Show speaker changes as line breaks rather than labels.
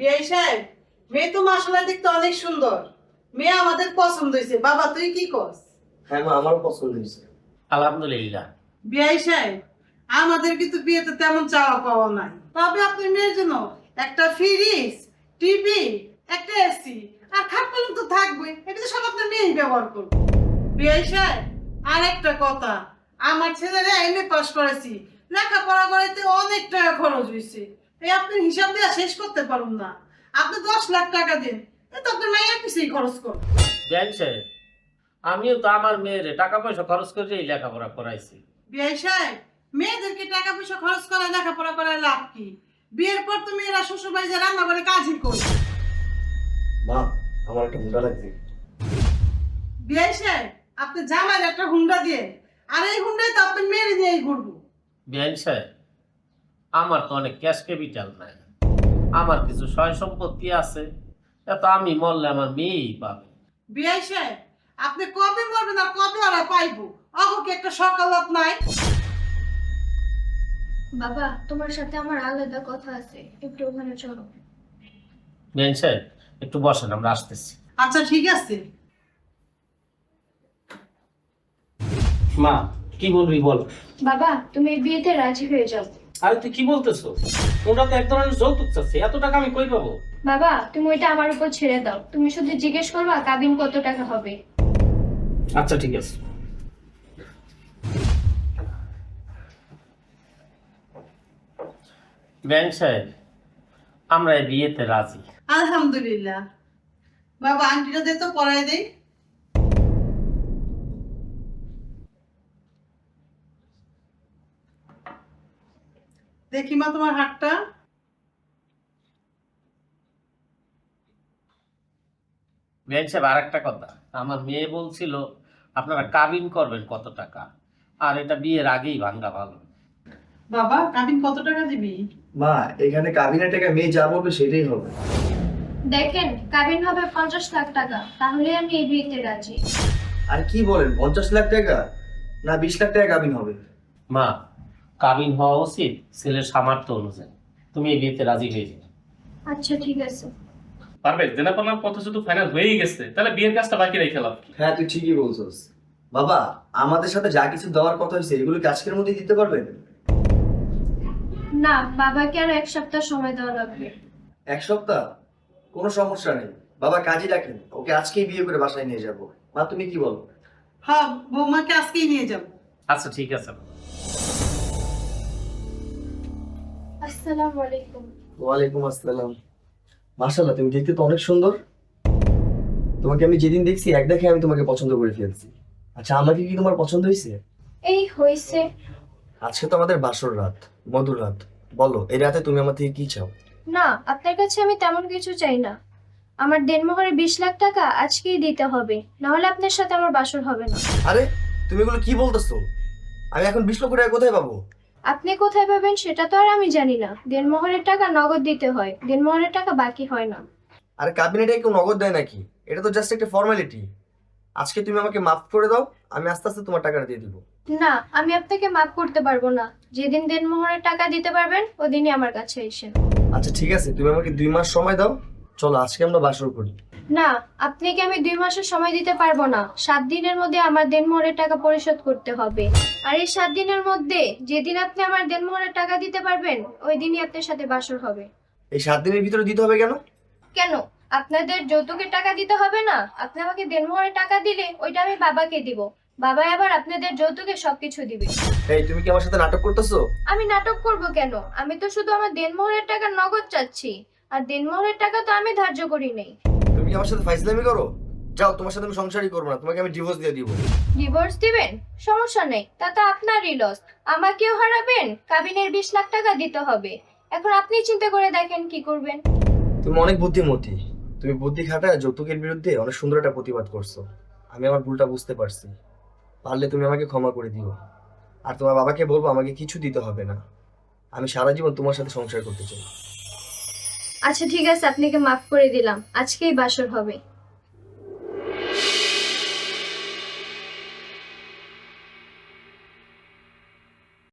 বিআই সাহেব, মেয়ে তো মাশাআল্লাহ দেখতে অনেক সুন্দর। মেয়ে আমাদের পছন্দ হয়েছে। বাবা তুই কি করস?
হ্যাঁ মা, আমারও পছন্দ হয়েছে।
আলহামদুলিল্লাহ।
বিআই সাহেব, আমাদের কিন্তু বিয়েতে তেমন চাওয়া পাওয়া নাই, তবে আপনি মেয়ের জন্য একটা ফ্রিজ, টিভি, একটা এসি আর খাট পালং তো থাকবে, এটা তো সব আপনার মেয়েই ব্যবহার করবে। বিআই সাহেব, আর একটা কথা, আমার ছেলেরা এমএ পাস করেছি, লেখাপড়া করাইতে অনেক টাকা খরচ হয়েছে। এই আপনি হিসাব দেওয়া শেষ করতে পারুন না। আপনি 10 লাখ টাকা দিন, এটা আপনার মায়ের পিছিয়ে খরচ করুন।
বিআই সাহেব, আমিও তো আমার মেয়ের টাকা পয়সা খরচ করে এই লেখাপড়া করাইছি।
বিআই সাহেব, মেয়েদেরকে টাকা পয়সা খরচ করে লেখাপড়া করায় লাভ কি? বিয়ের পর তো মেয়েরা শ্বশুর বাড়ি যায় রান্না করে কাজই করবে।
মা, আমার একটা হুন্ডা লাগবে।
বিআই সাহেব, আপনি জামাই একটা হুন্ডা দিয়ে, আর এই হুন্ডায় তো আপনি মেরে দিয়েই ঘুরবো।
বিআই সাহেব, আমার তো অনেক ক্যাশ ক্যাপিটাল নাই, আমার কিছু সয় সম্পত্তি আছে, এত আমি মরলে আমার মেয়েই পাবে।
বিআই সাহেব, আপনি কবে মরবেন আর কবে ওরা পাইবো? অগকে একটা সকালত নাই।
বাবা, তোমার সাথে আমার আলাদা কথা আছে, একটু ওখানে চলো।
বিআই সাহেব, একটু বসেন, আমরা আসতেছি।
আচ্ছা ঠিক আছে।
মা, কি বলবি বল।
বাবা, তুমি এই বিয়েতে রাজি হয়ে যাও।
আরে তুই কি বলতেছো? ওরা তো এক ধরনের যৌতুক চাচ্ছে, এত টাকা আমি কই পাবো?
বাবা, তুমি ওইটা আমার উপর ছেড়ে দাও। তুমি শুধু জিজ্ঞেস করবা কাবিন কত টাকা হবে।
আচ্ছা ঠিক আছে। ব্যাংক সাহেব, আমরা এই বিয়েতে রাজি।
আলহামদুলিল্লাহ। বাবা আন্টিটা দে তো পড়াই দেই। দেখি মা তোমার হাতটা।
ব্যাংক সাহেব, আর একটা কথা, আমার মেয়ে বলছিল আপনারা কাবিন করবেন কত টাকা, আর এটা বিয়ের আগেই ভাঙ্গা ভালো।
বাবা কাবিন কত টাকা দিবি?
মা, এখানে কাবিনের টাকা মেয়ে যা বলবে সেটাই হবে।
দেখেন, কাবিন হবে 50 লাখ টাকা, তাহলে আমি এই বিয়েতে রাজি।
আর কি বলেন, 50 লাখ টাকা? না 20 লাখ টাকা কাবিন হবে?
মা, কাবিন হওয়া উচিত ছেলের সামর্থ্য অনুযায়ী। তুমি এই বিয়েতে রাজি হয়ে যাবে।
আচ্ছা ঠিক আছে।
পারবে জেনা পারলাম কথা শুধু ফাইনাল হয়েই গেছে, তাহলে বিয়ের কাজটা বাকি রেখে লাভ কি?
হ্যাঁ তুই ঠিকই বলছস। বাবা, আমাদের সাথে যা কিছু দেওয়ার কথা হয়েছে এগুলো কি আজকের মধ্যেই দিতে পারবেন?
না, বাবাকে আর 1 সপ্তাহ সময় দেওয়া লাগবে।
1 সপ্তাহ? কোনো সমস্যা নেই, বাবা কাজে রাখেন, ওকে আজকেই বিয়ে করে বাসায় নিয়ে যাব। মা তুমি কি বলো?
হ্যাঁ, বৌমাকে আজকেই নিয়ে যাব।
আচ্ছা ঠিক আছে।
আসসালামু আলাইকুম।
ওয়ালাইকুম আসসালাম। মাশাআল্লাহ, তুমি দেখতে তো অনেক সুন্দর। তোমাকে আমি যেদিন দেখছি এক দেখে আমি তোমাকে পছন্দ করে ফেলছি। আচ্ছা, আমাকে কি তোমার পছন্দ হয়েছে?
এই হইছে।
আজকে তো আমাদের বাসর রাত, মধুর রাত। বলো, এই রাতে তুমি আমার থেকে কি চাও?
না, আপনার কাছে আমি তেমন কিছু চাই না। আমার দেনমোহরে 20 লাখ টাকা আজকেই দিতে হবে, নাহলে আপনার সাথে আমার বাসর হবে না।
আরে তুমি এগুলো কি বলতেছো? আমি এখন 20 লক্ষ টাকা কোথায় পাবো?
আপনি কোথায় পাবেন সেটা তো আর আমি জানি না। দেনমোহরের টাকা নগদ দিতে হয়, দেনমোহরের টাকা বাকি হয় না।
আরে কাবিনেটে কেউ নগদ দেয় নাকি? এটা তো জাস্ট একটা ফর্মালিটি। আজকে তুমি আমাকে মাফ করে দাও, আমি আস্তে আস্তে তোমার টাকাটা দিয়ে দিব।
না, আমি আপনাকে মাফ করতে পারবো না। যেদিন দেনমোহরের টাকা দিতে পারবেন ওদিনই আমার কাছে এসেন।
আচ্ছা ঠিক আছে, তুমি আমাকে 2 মাস সময় দাও। চলো আজকে আমরা বাসর করি।
না, আপনাকে আমি 2 মাসের সময় দিতে পারবো না। 7 দিনের মধ্যে আমার দেনমোহরের টাকা পরিশোধ করতে হবে। আর এই 7 দিনের মধ্যে যেদিন আপনি আমার দেনমোহরের টাকা দিতে পারবেন ওই দিনই আপনার সাথে বাসর হবে।
এই 7 দিনের ভিতরে দিতে হবে কেন?
কেন? আপনাদের যৌতুকের টাকা দিতে হবে না? আপনি আমাকে দেনমোহরের টাকা দিলে ওইটা আমি বাবাকে দিব, বাবা আবার আপনাদের যৌতুকে সবকিছু দিবে।
এই তুমি কি আমার সাথে নাটক করতেছো?
আমি নাটক করব কেন? আমি তো শুধু আমার দেনমোহরের টাকা নগদ চাচ্ছি, আর দেনমোহরের টাকা তো আমি ধার্য করি নাই।
তুমি কি আমার সাথে ফাইজলামি করো? যাও, তোমার সাথে আমি সংসারই করবো না, তোমাকে আমি ডিভোর্স দিয়ে দিব।
ডিভোর্স দিবেন? সমস্যা নেই, তাতে আপনারই লস। আমাকেও হারাবেন, কাবিনের 20 লাখ টাকা দিতে হবে। এখন আপনি চিন্তা করে দেখেন কি করবেন।
তুমি অনেক বুদ্ধিমতী। তুমি বুদ্ধি খাটায় যৌতুকের বিরুদ্ধে অনেক সুন্দর একটা প্রতিবাদ করছো। আমি আমার ভুলটা বুঝতে পারছি। পারলে তুমি আমাকে ক্ষমা করে দিও। আর তোমার বাবাকে বলবো আমাকে কিছু দিতে হবে না। আমি সারা জীবন তোমার সাথে সংসার করতে চাই।
আচ্ছা ঠিক আছে, আপনাকে মাফ করে দিলাম, আজকেই বাসর হবে।